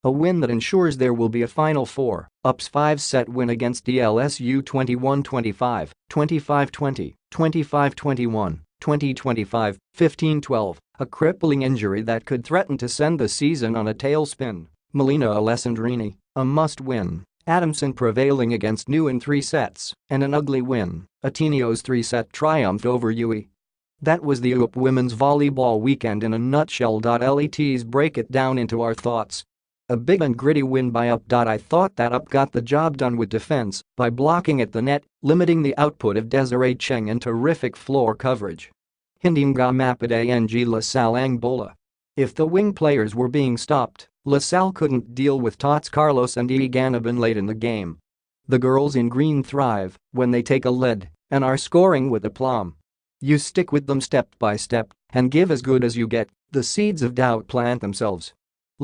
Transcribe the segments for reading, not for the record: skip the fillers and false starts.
A win that ensures there will be a Final Four. UP's 5-set win against DLSU 21-25, 25-20, 25-21, 20-25, 15-12, a crippling injury that could threaten to send the season on a tailspin. Milena Alessandrini, a must-win. Adamson prevailing against New in 3 sets, and an ugly win. Ateneo's 3-set triumph over UE. That was the UAAP women's volleyball weekend in a nutshell. Let's break it down into our thoughts. A big and gritty win by UP. I thought that UP got the job done with defense by blocking at the net, limiting the output of Desiree Cheng, and terrific floor coverage. Hindi nga mapatay ng Salle ang bola. If the wing players were being stopped, Salle couldn't deal with Tots Carlos and Gannaban late in the game. The girls in green thrive when they take a lead and are scoring with aplomb. You stick with them step by step and give as good as you get. The seeds of doubt plant themselves.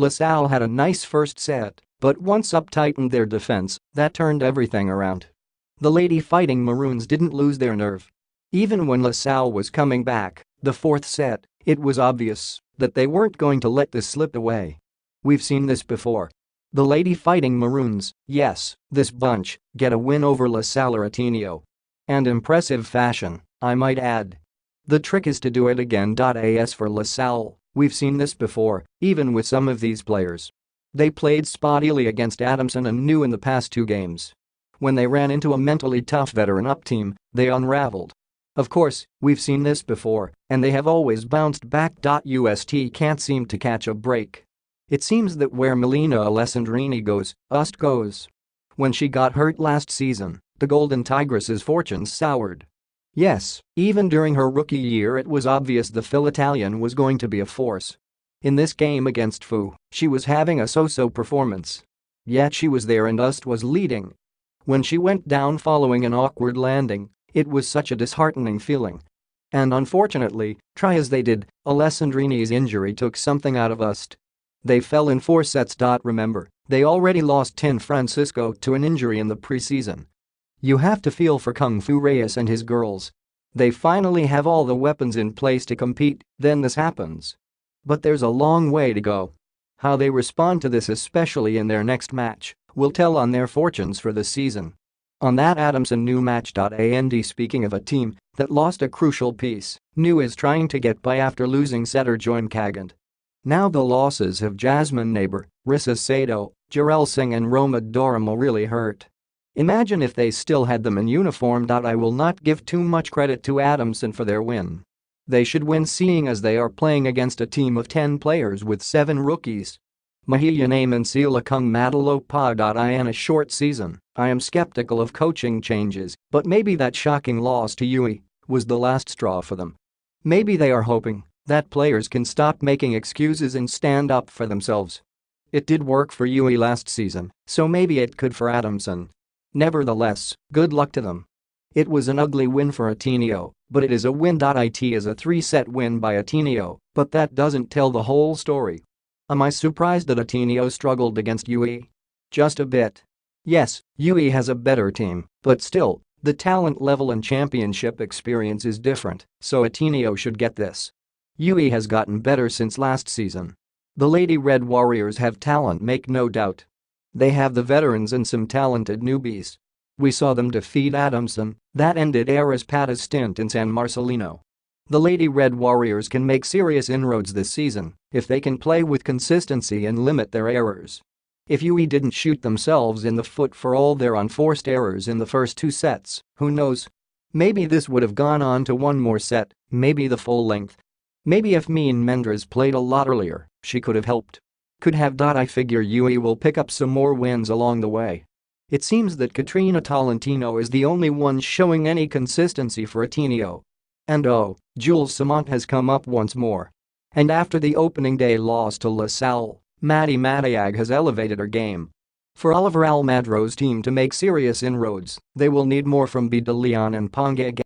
Salle had a nice first set, but once UP tightened their defense, that turned everything around. The Lady Fighting Maroons didn't lose their nerve. Even when Salle was coming back, the 4th set, it was obvious that they weren't going to let this slip away. We've seen this before. The Lady Fighting Maroons, yes, this bunch, get a win over Salle or Ateneo. And impressive fashion, I might add. The trick is to do it again. As for Salle, we've seen this before, even with some of these players. They played spottily against Adamson and New in the past 2 games. When they ran into a mentally tough veteran UP team, they unraveled. Of course, we've seen this before, and they have always bounced back. UST can't seem to catch a break. It seems that where Milena Alessandrini goes, UST goes. When she got hurt last season, the Golden Tigress's fortunes soured. Yes, even during her rookie year it was obvious the Philitalian was going to be a force. In this game against FU, she was having a so-so performance. Yet she was there and UST was leading. When she went down following an awkward landing, it was such a disheartening feeling. And unfortunately, try as they did, Alessandrini's injury took something out of UST. They fell in 4 sets. Remember, they already lost Tin Francisco to an injury in the preseason. You have to feel for Kung Fu Reyes and his girls. They finally have all the weapons in place to compete, then this happens. But there's a long way to go. How they respond to this, especially in their next match, will tell on their fortunes for the season. On that Adamson New match. And speaking of a team that lost a crucial piece, New is trying to get by after losing setter Joim Kagant. Now the losses of Jasmine Neighbor, Rissa Sato, Jarrell Singh and Roma Doramo really hurt. Imagine if they still had them in uniform. I will not give too much credit to Adamson for their win. They should win seeing as they are playing against a team of 10 players with 7 rookies. Mahiya naman sila kung madalo pa. In a short season, I am skeptical of coaching changes, but maybe that shocking loss to UE was the last straw for them. Maybe they are hoping that players can stop making excuses and stand up for themselves. It did work for UE last season, so maybe it could for Adamson. Nevertheless, good luck to them. It was an ugly win for Ateneo, but it is a win. It is a 3-set win by Ateneo, but that doesn't tell the whole story. Am I surprised that Ateneo struggled against UE? Just a bit. Yes, UE has a better team, but still, the talent level and championship experience is different, so Ateneo should get this. UE has gotten better since last season. The Lady Red Warriors have talent, make no doubt. They have the veterans and some talented newbies. We saw them defeat Adamson, that ended Pata's stint in San Marcelino. The Lady Red Warriors can make serious inroads this season if they can play with consistency and limit their errors. If UE didn't shoot themselves in the foot for all their unforced errors in the first 2 sets, who knows? Maybe this would have gone on to 1 more set, maybe the full length. Maybe if Mean Mendres played a lot earlier, she could have helped. Could have. I figure UE will pick up some more wins along the way. It seems that Katrina Tolentino is the only one showing any consistency for Ateneo. And oh, Jules Samant has come up once more. And after the opening day loss to Salle, Maddie Matayag has elevated her game. For Oliver Almadro's team to make serious inroads, they will need more from B. De Leon and Ponga.